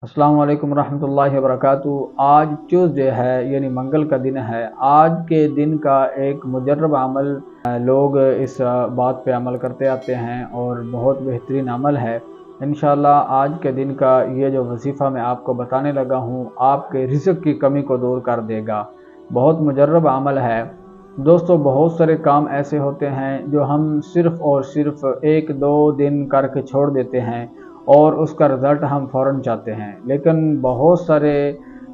अस्सलाम वालेकुम रहमतुल्लाहि वबरकातुहू। आज ट्यूसडे है यानी मंगल का दिन है। आज के दिन का एक मुजर्रब अमल लोग इस बात पे अमल करते आते हैं और बहुत बेहतरीन अमल है। इंशाअल्लाह आज के दिन का ये जो वजीफ़ा मैं आपको बताने लगा हूँ आपके रिज़्क़ की कमी को दूर कर देगा। बहुत मुजर्रब अमल है दोस्तों। बहुत सारे काम ऐसे होते हैं जो हम सिर्फ़ और सिर्फ एक दो दिन करके छोड़ देते हैं और उसका रिज़ल्ट हम फ़ौरन चाहते हैं, लेकिन बहुत सारे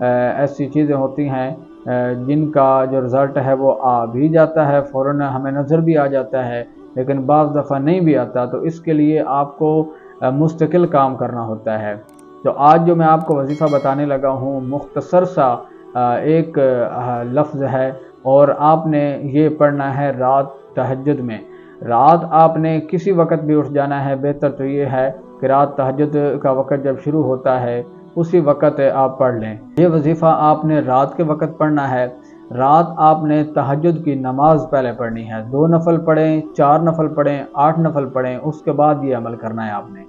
ऐसी चीज़ें होती हैं जिनका जो रिज़ल्ट है वो आ भी जाता है, फ़ौरन हमें नज़र भी आ जाता है, लेकिन बाज़ दफ़ा नहीं भी आता। तो इसके लिए आपको मुस्तकिल काम करना होता है। तो आज जो मैं आपको वजीफ़ा बताने लगा हूँ मुख्तसर सा एक लफ्ज़ है और आपने ये पढ़ना है रात तहज्जुद में। रात आपने किसी वक़्त भी उठ जाना है। बेहतर तो ये है कि रात तहज्जुद का वक़्त जब शुरू होता है उसी वक़्त आप पढ़ लें। ये वजीफ़ा आपने रात के वक़्त पढ़ना है। रात आपने तहज्जुद की नमाज पहले पढ़नी है। 2 नफल पढ़ें, 4 नफल पढ़ें, 8 नफल पढ़ें, उसके बाद ये अमल करना है आपने।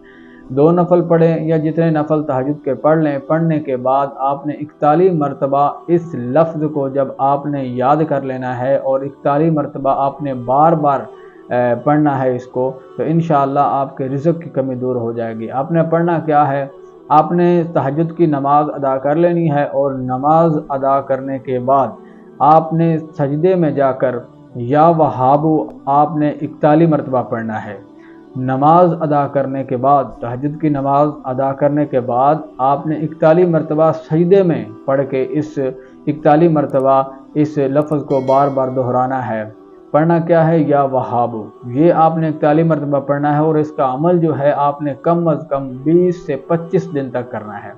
2 नफल पढ़ें या जितने नफल तहज्जुद के पढ़ लें, पढ़ने के बाद आपने 41 मरतबा इस लफ्ज़ को जब आपने याद कर लेना है और 41 मरतबा आपने बार बार पढ़ना है इसको, तो इंशाअल्लाह आपके रिज़्क़ की कमी दूर हो जाएगी। आपने पढ़ना क्या है, आपने तहज्जुद की नमाज अदा कर लेनी है और नमाज अदा करने के बाद आपने सजदे में जाकर या वहाबु आपने 41 मरतबा पढ़ना है। नमाज अदा करने के बाद, तहज्जुद की नमाज अदा करने के बाद आपने 41 मरतबा सजदे में पढ़ के इस 41 मरतबा इस लफ्ज़ को बार बार दोहराना है। पढ़ना क्या है, या वहाबु, ये आपने 41 मरतबा पढ़ना है और इसका अमल जो है आपने कम अज़ कम 20 से 25 दिन तक करना है।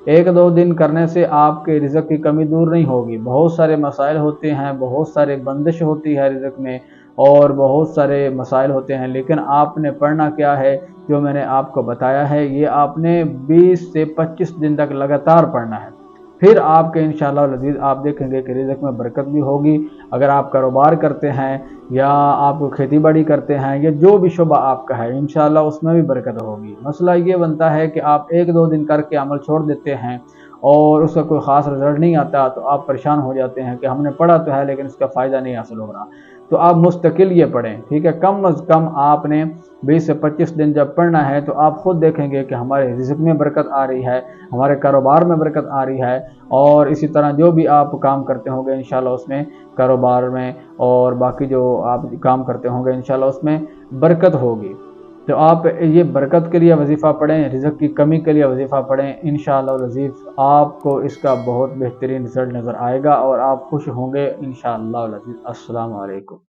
एक दो दिन करने से आपके रिज़्क़ की कमी दूर नहीं होगी। बहुत सारे मसाइल होते हैं, बहुत सारे बंदिश होती है रिज़्क़ में और बहुत सारे मसाइल होते हैं, लेकिन आपने पढ़ना क्या है, जो मैंने आपको बताया है ये आपने 20 से 25 दिन तक लगातार पढ़ना है। फिर आपके इंशाअल्लाह अज़ीज़ आप देखेंगे कि रिज़्क़ में बरकत भी होगी। अगर आप कारोबार करते हैं या आप खेती बाड़ी करते हैं या जो भी शुबा आपका है, इंशाअल्लाह उसमें भी बरकत होगी। मसला ये बनता है कि आप एक दो दिन करके अमल छोड़ देते हैं और उसका कोई ख़ास रिज़ल्ट नहीं आता, तो आप परेशान हो जाते हैं कि हमने पढ़ा तो है लेकिन इसका फ़ायदा नहीं हासिल हो रहा। तो आप मुस्तकिल ये पढ़ें, ठीक है। कम अज़ कम आपने 20 से 25 दिन जब पढ़ना है तो आप ख़ुद देखेंगे कि हमारे रिज़्क़ में बरकत आ रही है, हमारे कारोबार में बरकत आ रही है और इसी तरह जो भी आप काम करते होंगे इंशाअल्लाह उसमें, कारोबार में और बाकी जो आप काम करते होंगे इंशाअल्लाह उसमें बरकत होगी। तो आप ये बरकत के लिए वजीफ़ा पढ़ें, रिज़्क़ की कमी के लिए वजीफ़ा पढ़ें। इंशाअल्लाह अज़ीज़ आपको इसका बहुत बेहतरीन रिज़ल्ट नज़र आएगा और आप खुश होंगे इंशाअल्लाह अज़ीज़। अस्सलामु अलैकुम।